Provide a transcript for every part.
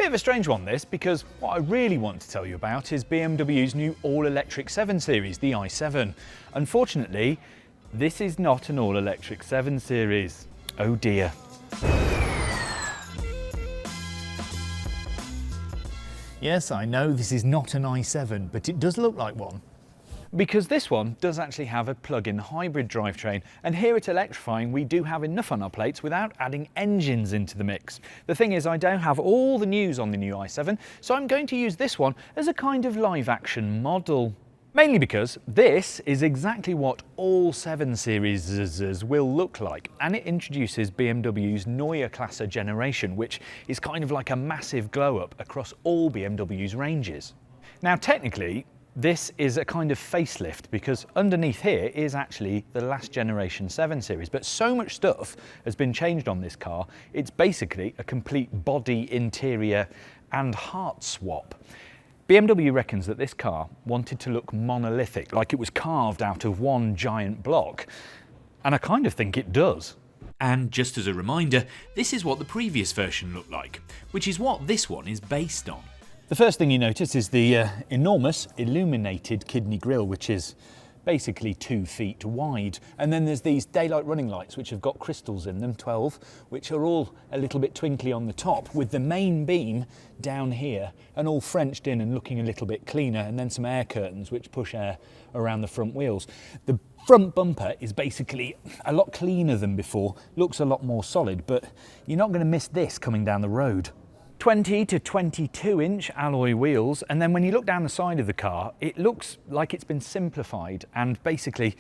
Bit of a strange one this, because what I really want to tell you about is BMW's new all-electric 7 Series, the i7. Unfortunately, this is not an all-electric 7 Series. Oh dear. Yes, I know this is not an i7, but it does look like one. Because this one does actually have a plug-in hybrid drivetrain, and here at Electrifying we do have enough on our plates without adding engines into the mix. The thing is, I don't have all the news on the new i7, so I'm going to use this one as a kind of live-action model. Mainly because this is exactly what all 7 Series will look like, and it introduces BMW's Neue Klasse generation, which is kind of like a massive glow-up across all BMW's ranges. Now technically, this is a kind of facelift, because underneath here is actually the last generation 7 Series, but so much stuff has been changed on this car, it's basically a complete body, interior and heart swap. BMW reckons that this car wanted to look monolithic, like it was carved out of one giant block, and I kind of think it does. And just as a reminder, this is what the previous version looked like, which is what this one is based on. The first thing you notice is the enormous illuminated kidney grille, which is basically 2 feet wide. And then there's these daylight running lights, which have got crystals in them, 12, which are all a little bit twinkly on the top, with the main beam down here and all Frenched in and looking a little bit cleaner, and then some air curtains which push air around the front wheels. The front bumper is basically a lot cleaner than before, looks a lot more solid, but you're not going to miss this coming down the road. 20 to 22 inch alloy wheels, and then when you look down the side of the car, it looks like it's been simplified and basically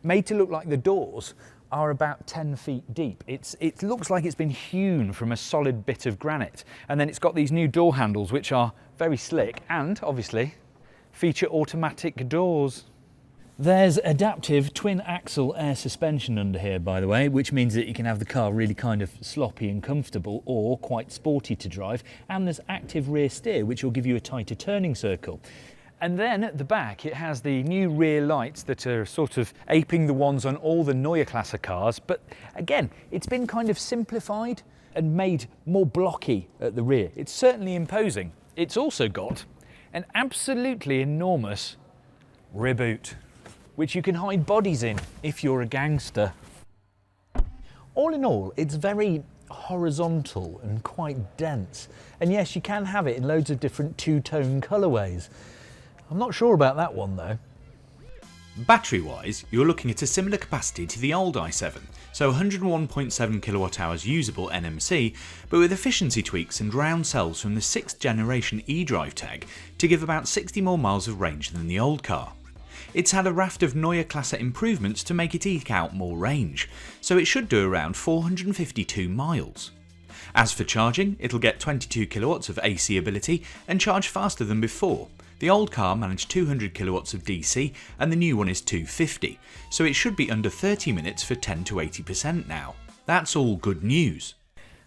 made to look like the doors are about 10 feet deep. It looks like it's been hewn from a solid bit of granite, and then it's got these new door handles which are very slick and obviously feature automatic doors. There's adaptive twin axle air suspension under here, by the way, which means that you can have the car really kind of sloppy and comfortable or quite sporty to drive, and there's active rear steer which will give you a tighter turning circle. And then at the back it has the new rear lights that are sort of aping the ones on all the Neue Klasse cars, but again it's been kind of simplified and made more blocky at the rear. It's certainly imposing. It's also got an absolutely enormous rear boot, which you can hide bodies in if you're a gangster. All in all, it's very horizontal and quite dense. And yes, you can have it in loads of different two-tone colourways. I'm not sure about that one though. Battery-wise, you're looking at a similar capacity to the old i7, so 101.7 kWh usable NMC, but with efficiency tweaks and round cells from the 6th generation iDrive tag to give about 60 more miles of range than the old car. It's had a raft of Neue Klasse improvements to make it eke out more range, so it should do around 452 miles. As for charging, it'll get 22 kilowatts of AC ability and charge faster than before. The old car managed 200 kilowatts of DC and the new one is 250, so it should be under 30 minutes for 10 to 80% now. That's all good news.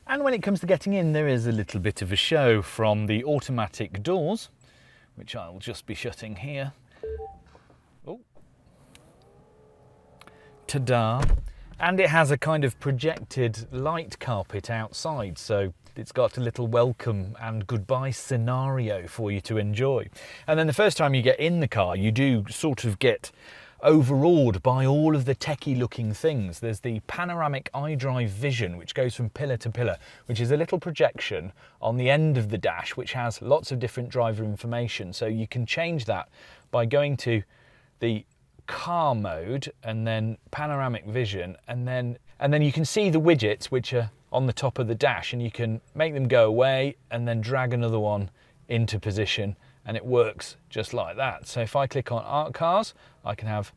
And when it comes to getting in, there is a little bit of a show, from the automatic doors, which I'll just be shutting here. Oh. Ta-da! And it has a kind of projected light carpet outside, so it's got a little welcome and goodbye scenario for you to enjoy. And then the first time you get in the car, you do sort of get overawed by all of the techie looking things. There's the Panoramic iDrive vision, which goes from pillar to pillar, which is a little projection on the end of the dash which has lots of different driver information. So you can change that by going to the car mode and then panoramic vision, and then you can see the widgets which are on the top of the dash, and you can make them go away and then drag another one into position, and it works just like that. So if I click on art cars, I can have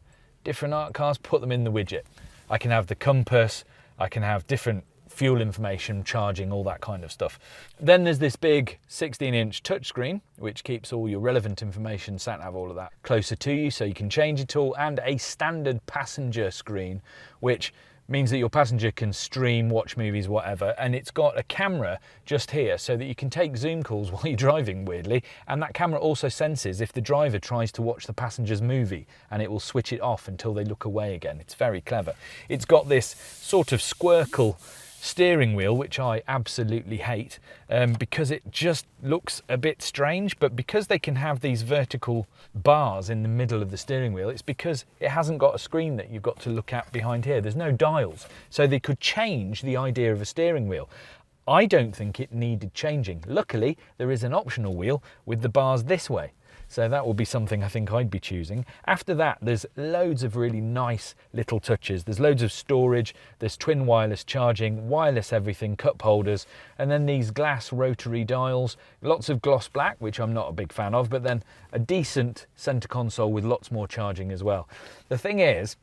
different art cars, put them in the widget. I can have the compass, I can have different fuel information, charging, all that kind of stuff. Then there's this big 16-inch touchscreen which keeps all your relevant information, sat nav, all of that closer to you, so you can change it all, and a standard passenger screen which means that your passenger can stream, watch movies, whatever, and it's got a camera just here so that you can take Zoom calls while you're driving, weirdly, and that camera also senses if the driver tries to watch the passenger's movie, and it will switch it off until they look away again. It's very clever. It's got this sort of squircle steering wheel, which I absolutely hate because it just looks a bit strange, but because they can have these vertical bars in the middle of the steering wheel, it's because it hasn't got a screen that you've got to look at behind here. There's no dials, so they could change the idea of a steering wheel. I don't think it needed changing. Luckily, there is an optional wheel with the bars this way. So that will be something I think I'd be choosing. After that, there's loads of really nice little touches. There's loads of storage, there's twin wireless charging, wireless everything, cup holders, and then these glass rotary dials, lots of gloss black, which I'm not a big fan of, but then a decent center console with lots more charging as well. The thing is,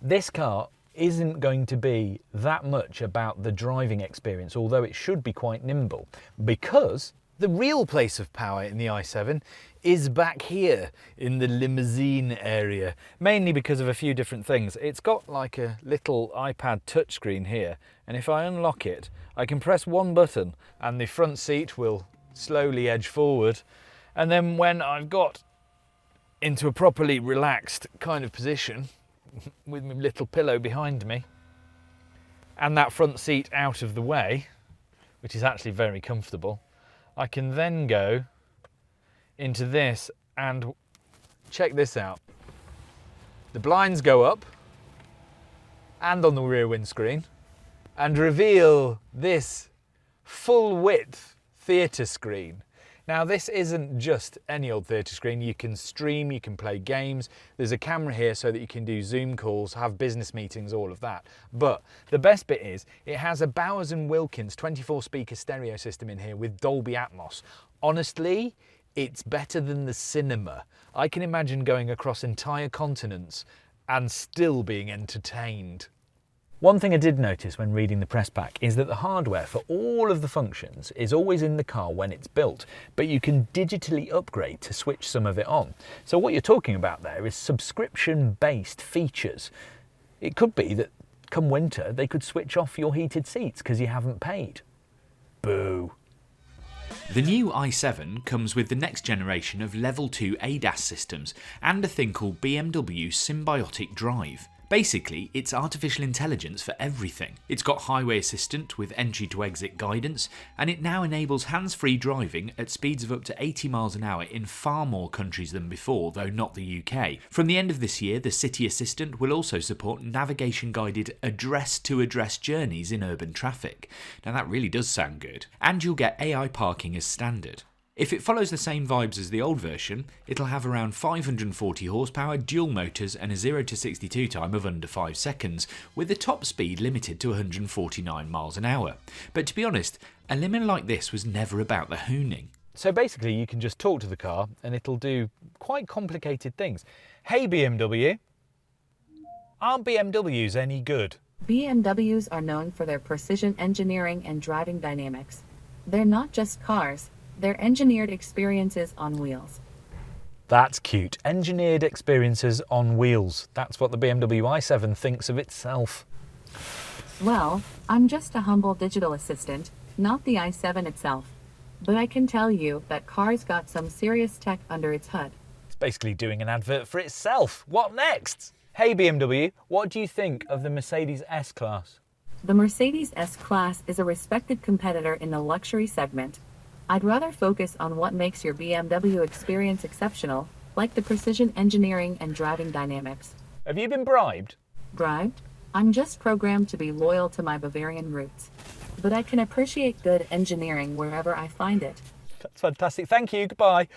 this car isn't going to be that much about the driving experience, although it should be quite nimble, because the real place of power in the i7 is back here in the Limousine area, mainly because of a few different things. It's got like a little iPad touchscreen here, and if I unlock it, I can press one button and the front seat will slowly edge forward. And then when I've got into a properly relaxed kind of position with my little pillow behind me and that front seat out of the way, which is actually very comfortable, I can then go into this and check this out. The blinds go up and on the rear windscreen and reveal this full width theatre screen. Now this isn't just any old theatre screen. You can stream, you can play games. There's a camera here so that you can do Zoom calls, have business meetings, all of that. But the best bit is it has a Bowers & Wilkins 24 speaker stereo system in here with Dolby Atmos. Honestly, it's better than the cinema. I can imagine going across entire continents and still being entertained. One thing I did notice when reading the press pack is that the hardware for all of the functions is always in the car when it's built, but you can digitally upgrade to switch some of it on. So what you're talking about there is subscription-based features. It could be that come winter they could switch off your heated seats because you haven't paid. Boo. The new i7 comes with the next generation of Level 2 ADAS systems and a thing called BMW Symbiotic Drive. Basically, it's artificial intelligence for everything. It's got highway assistant with entry to exit guidance, and it now enables hands-free driving at speeds of up to 80 miles an hour in far more countries than before, though not the UK. From the end of this year, the City Assistant will also support navigation-guided address-to-address journeys in urban traffic. Now that really does sound good. And you'll get AI parking as standard. If it follows the same vibes as the old version, it'll have around 540 horsepower, dual motors and a 0 to 62 time of under 5 seconds, with the top speed limited to 149 miles an hour. But to be honest, a limo like this was never about the hooning. So basically you can just talk to the car and it'll do quite complicated things. Hey BMW, aren't BMWs any good? BMWs are known for their precision engineering and driving dynamics. They're not just cars. They're engineered experiences on wheels. That's cute. Engineered experiences on wheels. That's what the BMW i7 thinks of itself. Well, I'm just a humble digital assistant, not the i7 itself. But I can tell you that car's got some serious tech under its hood. It's basically doing an advert for itself. What next? Hey BMW, what do you think of the Mercedes S-Class? The Mercedes S-Class is a respected competitor in the luxury segment. I'd rather focus on what makes your BMW experience exceptional, like the precision engineering and driving dynamics. Have you been bribed? Bribed? I'm just programmed to be loyal to my Bavarian roots. But I can appreciate good engineering wherever I find it. That's fantastic. Thank you. Goodbye.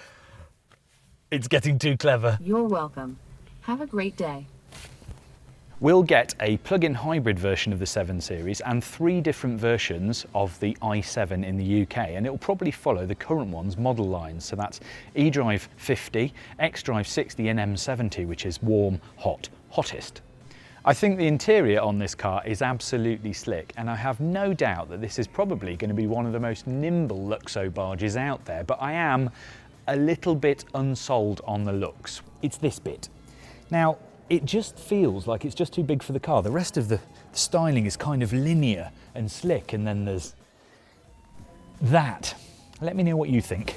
It's getting too clever. You're welcome. Have a great day. We'll get a plug-in hybrid version of the 7 Series and 3 different versions of the i7 in the UK, and it will probably follow the current one's model lines. So that's eDrive 50, xDrive 60 and M70, which is warm, hot, hottest. I think the interior on this car is absolutely slick, and I have no doubt that this is probably going to be one of the most nimble Luxo barges out there, but I am a little bit unsold on the looks. It's this bit. Now, it just feels like it's just too big for the car. The rest of the styling is kind of linear and slick, and then there's that. Let me know what you think.